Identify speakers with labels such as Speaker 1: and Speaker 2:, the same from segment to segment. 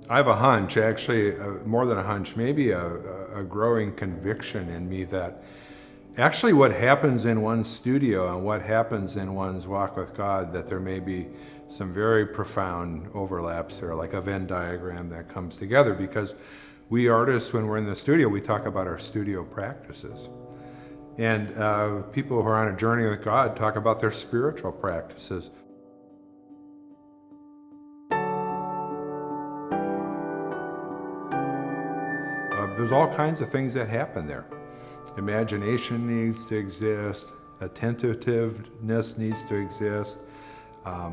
Speaker 1: I have a hunch, actually, more than a hunch, maybe a growing conviction in me that actually what happens in one's studio and what happens in one's walk with God, that there may be some very profound overlaps there, like a Venn diagram that comes together, because we artists, when we're in the studio, we talk about our studio practices. And people who are on a journey with God talk about their spiritual practices. There's all kinds of things that happen there. Imagination needs to exist, attentiveness needs to exist,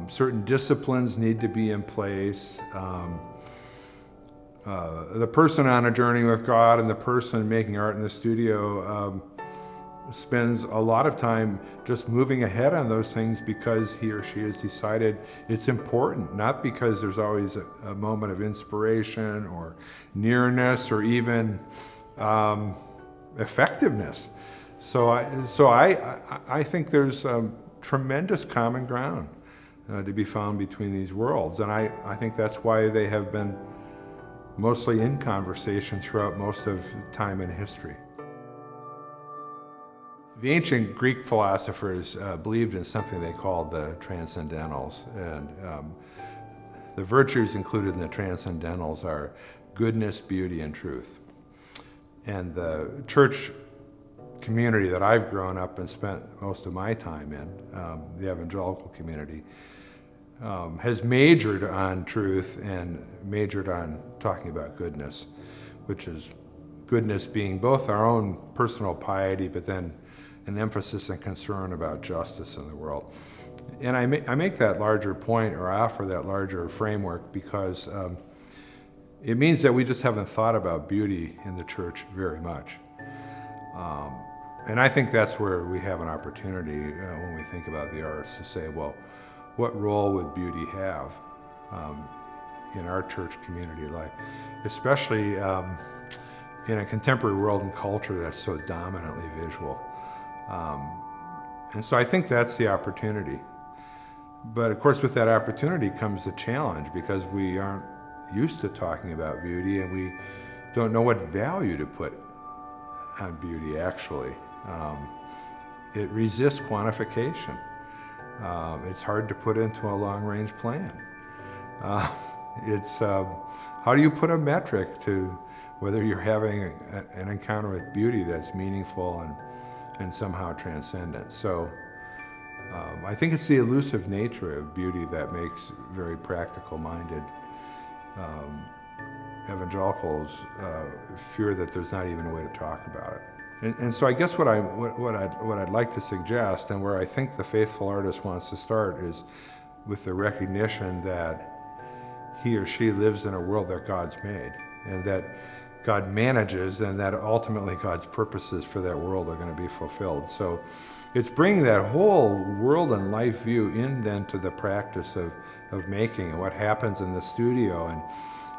Speaker 1: certain disciplines need to be in place. The person on a journey with God and the person making art in the studio spends a lot of time just moving ahead on those things because he or she has decided it's important, not because there's always a moment of inspiration or nearness or even effectiveness. So I think there's tremendous common ground to be found between these worlds, and I think that's why they have been mostly in conversation throughout most of time in history. The ancient Greek philosophers believed in something they called the transcendentals, and the virtues included in the transcendentals are goodness, beauty, and truth. And the church community that I've grown up and spent most of my time in, the evangelical community, has majored on truth and majored on talking about goodness, which is goodness being both our own personal piety, but then an emphasis and concern about justice in the world. And I make that larger point, or offer that larger framework, because it means that we just haven't thought about beauty in the church very much. And I think that's where we have an opportunity when we think about the arts to say, well, what role would beauty have in our church community life, especially in a contemporary world and culture that's so dominantly visual. And so I think that's the opportunity. But of course, with that opportunity comes the challenge, because we aren't used to talking about beauty and we don't know what value to put on beauty, actually. It resists quantification. It's hard to put into a long-range plan. How do you put a metric to whether you're having an encounter with beauty that's meaningful and somehow transcendent? So I think it's the elusive nature of beauty that makes very practical-minded evangelicals fear that there's not even a way to talk about it. And so I guess what I'd like to suggest, and where I think the faithful artist wants to start, is with the recognition that he or she lives in a world that God's made, and that God manages, and that ultimately God's purposes for that world are going to be fulfilled. So it's bringing that whole world and life view in then to the practice of making, and what happens in the studio, and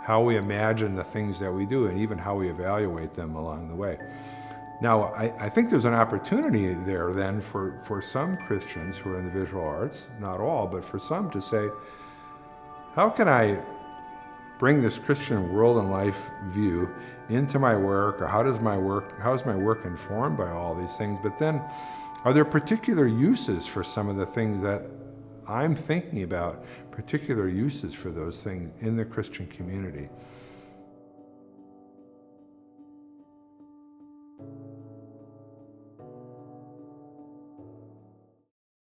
Speaker 1: how we imagine the things that we do, and even how we evaluate them along the way. Now, I think there's an opportunity there then for some Christians who are in the visual arts, not all, but for some, to say, how can I bring this Christian world and life view into my work, or how is my work informed by all these things? But then, are there particular uses for some of the things that I'm thinking about, particular uses for those things in the Christian community?